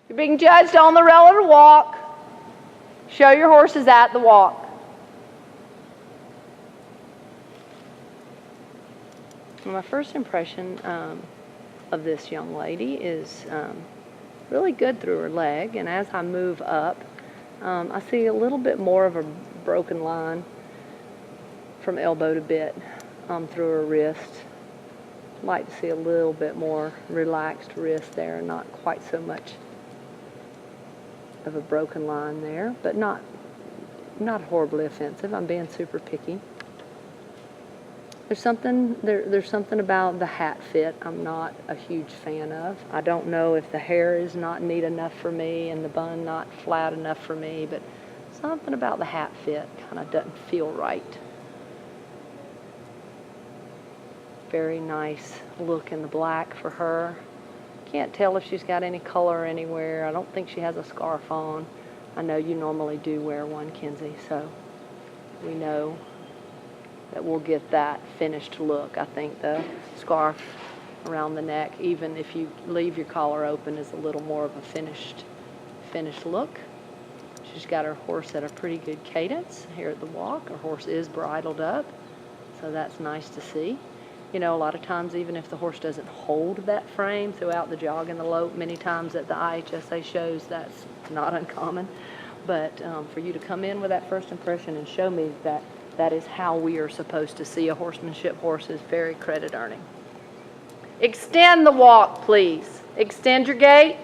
You're being judged on the relative walk. Show your horses at the walk. My first impression of this young lady is really good through her leg, and as I move up, I see a little bit more of a broken line from elbow to bit through her wrist. I'd like to see a little bit more relaxed wrist there, not quite so much of a broken line there, but not horribly offensive. I'm being super picky. There's something about the hat fit I'm not a huge fan of. I don't know if the hair is not neat enough for me and the bun not flat enough for me, but something about the hat fit kind of doesn't feel right. Very nice look in the black for her. Can't tell if she's got any color anywhere. I don't think she has a scarf on. I know you normally do wear one, Kinsey, so we know that we'll get that finished look. I think the scarf around the neck, even if you leave your collar open, is a little more of a finished look. She's got her horse at a pretty good cadence here at the walk. Her horse is bridled up, so that's nice to see. You know, a lot of times, even if the horse doesn't hold that frame throughout the jog and the lope, many times at the IHSA shows, that's not uncommon. But for you to come in with that first impression and show me that that is how we are supposed to see a horsemanship horse is very credit earning. Extend the walk, please. Extend your gait.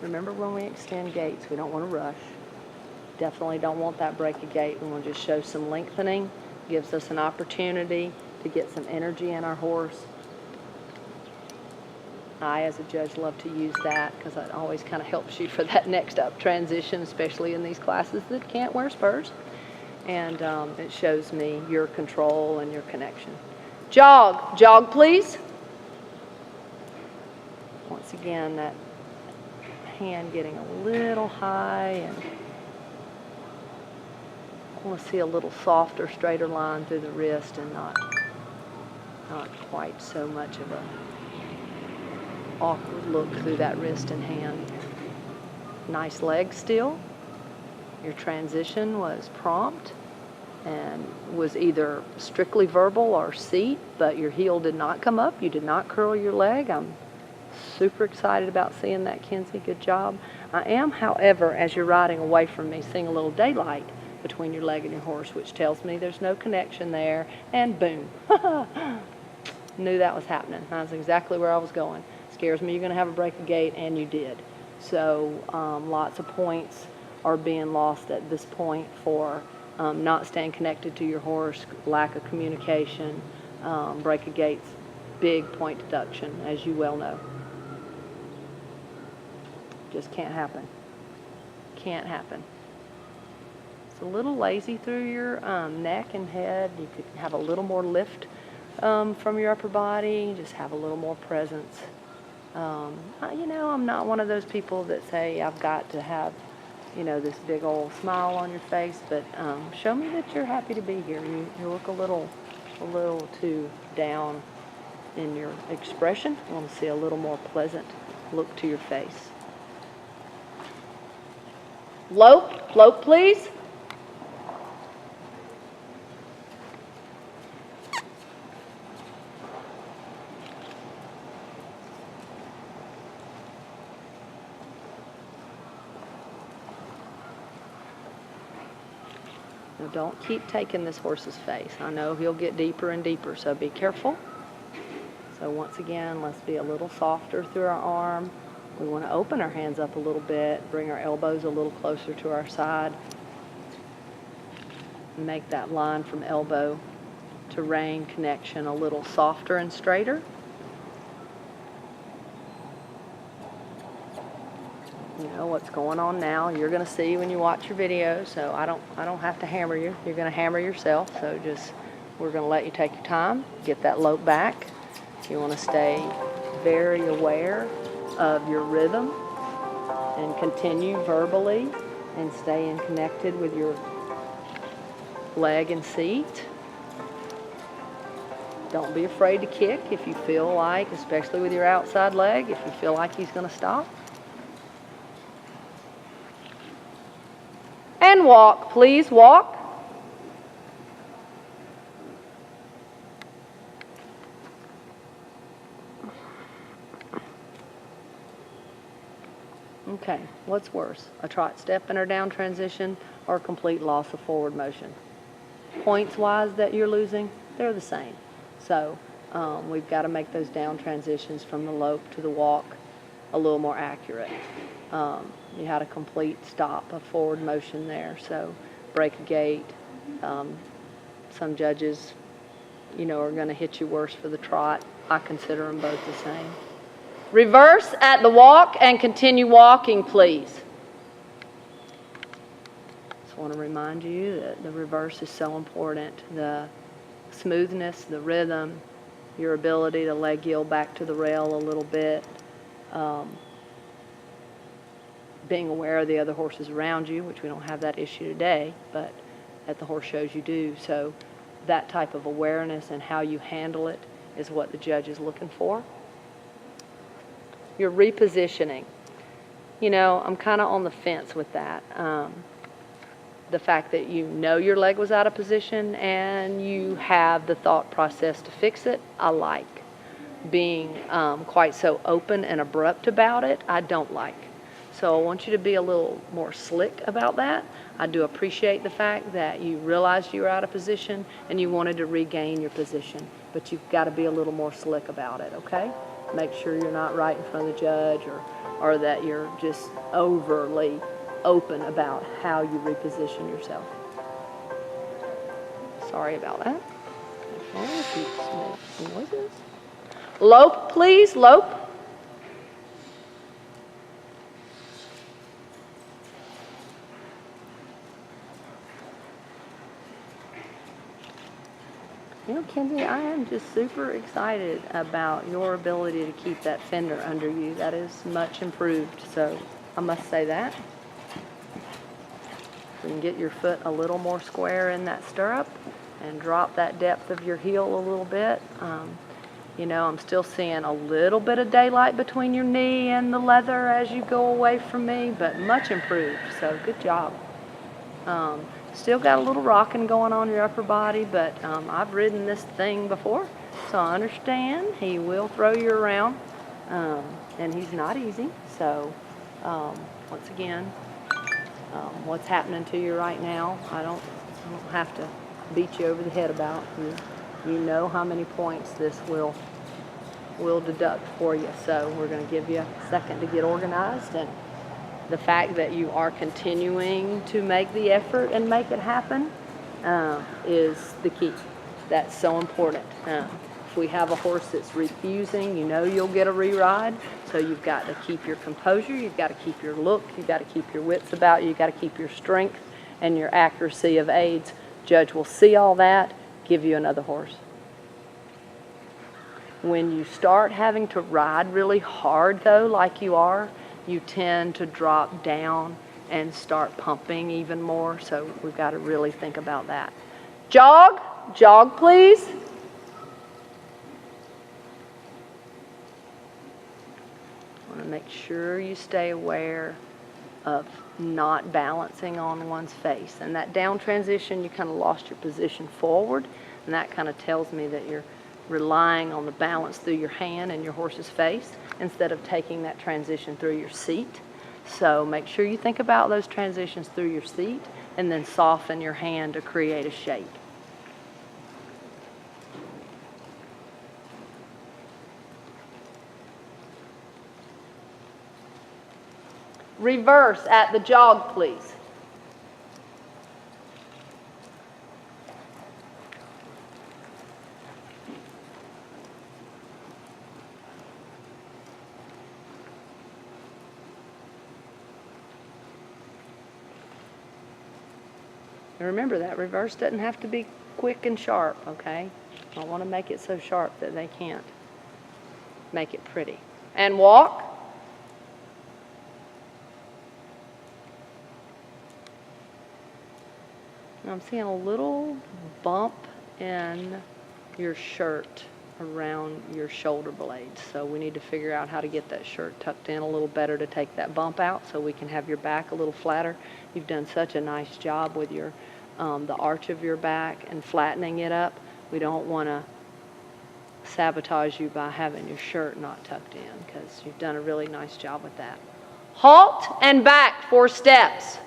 Remember, when we extend gaits, we don't want to rush. Definitely don't want that break of gait. We want to just show some lengthening. Gives us an opportunity to get some energy in our horse. I, as a judge, love to use that because it always kind of helps you for that next up transition, especially in these classes that can't wear spurs. And it shows me your control and your connection. Jog. Jog, please. Once again, that hand getting a little high, and I want to see a little softer, straighter line through the wrist and not quite so much of a awkward look through that wrist and hand. Nice leg still. Your transition was prompt and was either strictly verbal or seat, but your heel did not come up. You did not curl your leg. I'm super excited about seeing that, Kinsey. Good job. I am, however, as you're riding away from me, seeing a little daylight between your leg and your horse, which tells me there's no connection there, and boom. Knew that was happening. That's exactly where I was going. Scares me you're going to have a break of gait, and you did. So lots of points are being lost at this point for not staying connected to your horse, lack of communication, break of gaits, big point deduction, as you well know. Just can't happen. Can't happen. It's a little lazy through your neck and head. You could have a little more lift from your upper body, just have a little more presence. You know, I'm not one of those people that say I've got to have, you know, this big old smile on your face, but show me that you're happy to be here. You look a little too down in your expression. I want to see a little more pleasant look to your face. Lope, please. Now don't keep taking this horse's face. I know he'll get deeper and deeper, so be careful. So once again, let's be a little softer through our arm. We want to open our hands up a little bit, bring our elbows a little closer to our side. Make that line from elbow to rein connection a little softer and straighter. You know what's going on now. You're going to see when you watch your video, so I don't have to hammer you. You're going to hammer yourself, so we're going to let you take your time, get that lope back. You want to stay very aware of your rhythm and continue verbally and staying connected with your leg and seat. Don't be afraid to kick if you feel like, especially with your outside leg, if you feel like he's going to stop. And walk, please, walk. Okay, what's worse, a trot step in or down transition or a complete loss of forward motion? Points-wise that you're losing, they're the same. So we've got to make those down transitions from the lope to the walk a little more accurate. You had a complete stop of forward motion there, so break a gait. Some judges, are going to hit you worse for the trot. I consider them both the same. Reverse at the walk and continue walking, please. Just want to remind you that the reverse is so important. The smoothness, the rhythm, your ability to leg yield back to the rail a little bit, being aware of the other horses around you, which we don't have that issue today, but at the horse shows you do. So that type of awareness and how you handle it is what the judge is looking for. Your repositioning. I'm kind of on the fence with that. The fact that your leg was out of position and you have the thought process to fix it, I like. Being quite so open and abrupt about it, I don't like. So I want you to be a little more slick about that. I do appreciate the fact that you realized you were out of position and you wanted to regain your position, but you've got to be a little more slick about it, okay? Make sure you're not right in front of the judge or that you're just overly open about how you reposition yourself. Sorry about that. Noises. Lope, please, lope. Kinsey, I am just super excited about your ability to keep that fender under you. That is much improved, so I must say that. You can get your foot a little more square in that stirrup and drop that depth of your heel a little bit. I'm still seeing a little bit of daylight between your knee and the leather as you go away from me, but much improved, so good job. Still got a little rocking going on your upper body, but I've ridden this thing before, so I understand he will throw you around, and he's not easy. So once again, what's happening to you right now, I don't have to beat you over the head about. You know how many points this will deduct for you. So we're going to give you a second to get organized, and the fact that you are continuing to make the effort and make it happen is the key. That's so important. If we have a horse that's refusing, you'll get a re-ride. So you've got to keep your composure, you've got to keep your look, you've got to keep your wits about you, you've got to keep your strength and your accuracy of aids. Judge will see all that, give you another horse. When you start having to ride really hard, though, like you are, you tend to drop down and start pumping even more, so we've got to really think about that. Jog, please. I want to make sure you stay aware of not balancing on one's face. And that down transition, you kind of lost your position forward, and that kind of tells me that you're relying on the balance through your hand and your horse's face instead of taking that transition through your seat. So make sure you think about those transitions through your seat and then soften your hand to create a shape. Reverse at the jog, please. And remember, that reverse doesn't have to be quick and sharp, okay? I don't want to make it so sharp that they can't make it pretty. And walk. I'm seeing a little bump in your shirt around your shoulder blades. So we need to figure out how to get that shirt tucked in a little better to take that bump out so we can have your back a little flatter. You've done such a nice job with your the arch of your back and flattening it up. We don't want to sabotage you by having your shirt not tucked in, because you've done a really nice job with that. Halt and back 4 steps.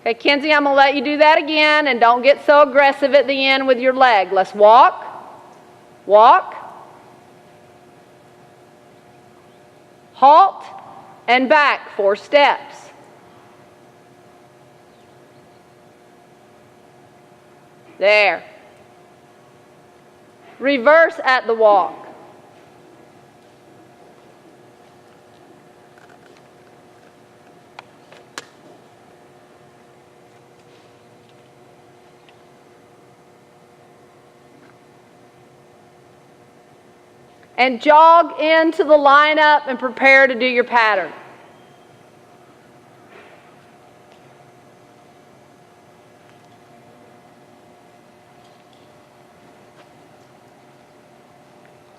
Okay, Kinsey, I'm going to let you do that again, and don't get so aggressive at the end with your leg. Let's walk, walk, halt, and back 4 steps. There. Reverse at the walk. And jog into the lineup and prepare to do your pattern.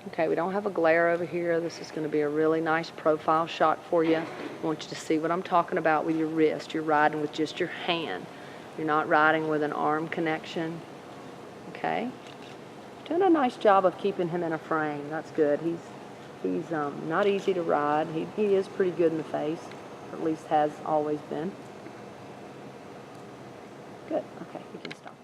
Okay, we don't have a glare over here. This is going to be a really nice profile shot for you. I want you to see what I'm talking about with your wrist. You're riding with just your hand. You're not riding with an arm connection. Okay? Doing a nice job of keeping him in a frame. That's good. He's not easy to ride. He is pretty good in the face, or at least has always been. Good. Okay, you can stop.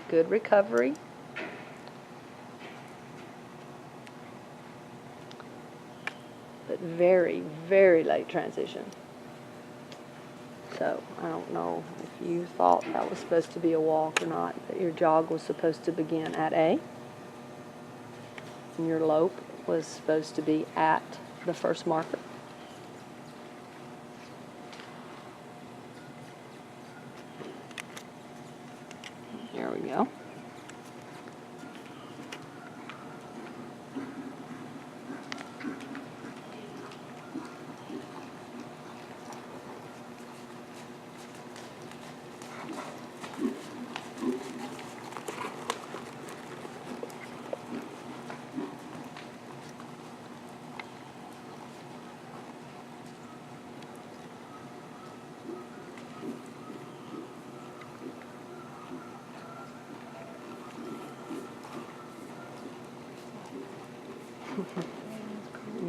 Good recovery. But very, very late transition. So I don't know if you thought that was supposed to be a walk or not, but your jog was supposed to begin at A, and your lope was supposed to be at the first marker. There we go.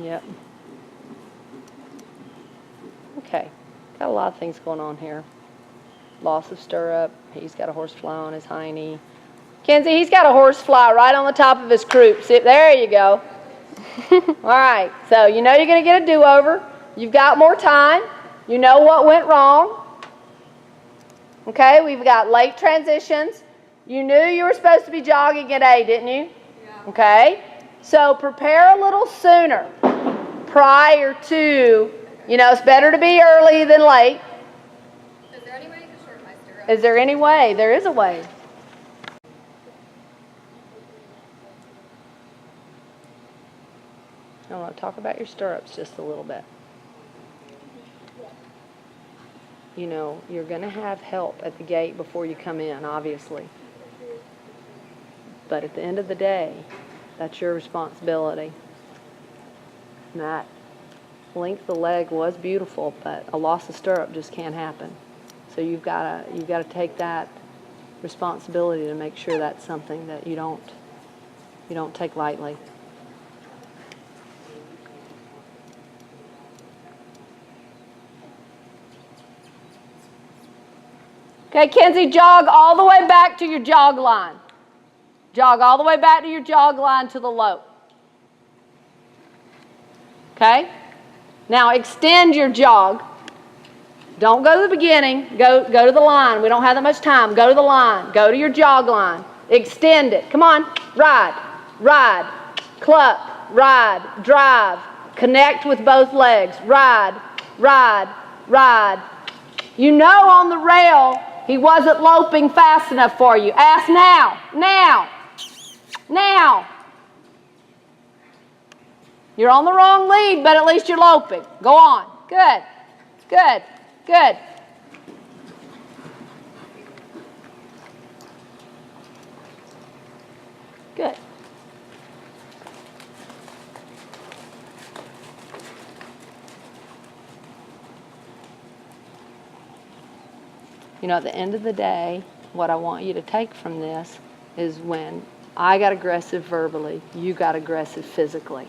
Yep. Okay, got a lot of things going on here. Loss of stirrup. He's got a horsefly on his hiney. Kinsey, he's got a horsefly right on the top of his croup. See, there you go. All right, so you know you're going to get a do-over. You've got more time. You know what went wrong. Okay, we've got late transitions. You knew you were supposed to be jogging at A, didn't you? Yeah. Okay, so prepare a little sooner prior to, you know, it's better to be early than late. Is there any way to shorten my stirrup? Is there any way? There is a way. I want to talk about your stirrups just a little bit. You know, you're going to have help at the gate before you come in, obviously. But at the end of the day, that's your responsibility. And that length of leg was beautiful, but a loss of stirrup just can't happen. So you've got to take that responsibility to make sure that's something that you don't take lightly. Okay, Kinsey, jog all the way back to your jog line. Jog all the way back to your jog line to the lope. Okay? Now extend your jog. Don't go to the beginning. Go to the line. We don't have that much time. Go to the line. Go to your jog line. Extend it. Come on. Ride. Ride. Cluck. Ride. Drive. Connect with both legs. Ride. Ride. Ride. You know on the rail, He wasn't loping fast enough for you. Ask now. Now. Now. You're on the wrong lead, but at least you're loping. Go on. Good. Good. Good. Good. You know, at the end of the day, what I want you to take from this is when I got aggressive verbally, you got aggressive physically.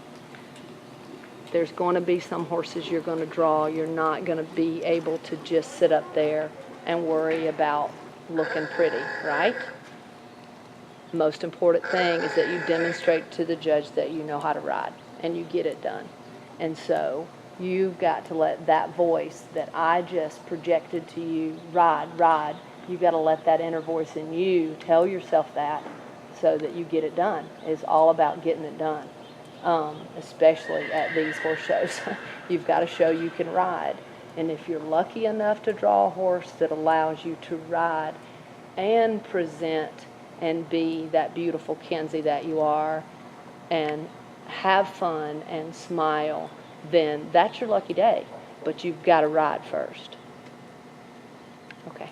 There's going to be some horses you're going to draw. You're not going to be able to just sit up there and worry about looking pretty, right? Most important thing is that you demonstrate to the judge that you know how to ride and you get it done. And so you've got to let that voice that I just projected to you, ride, ride, you've got to let that inner voice in you tell yourself that so that you get it done. It's all about getting it done, especially at these horse shows. You've got to show you can ride. And if you're lucky enough to draw a horse that allows you to ride and present and be that beautiful Kinsey that you are and have fun and smile, then that's your lucky day. But you've got to ride first. Okay.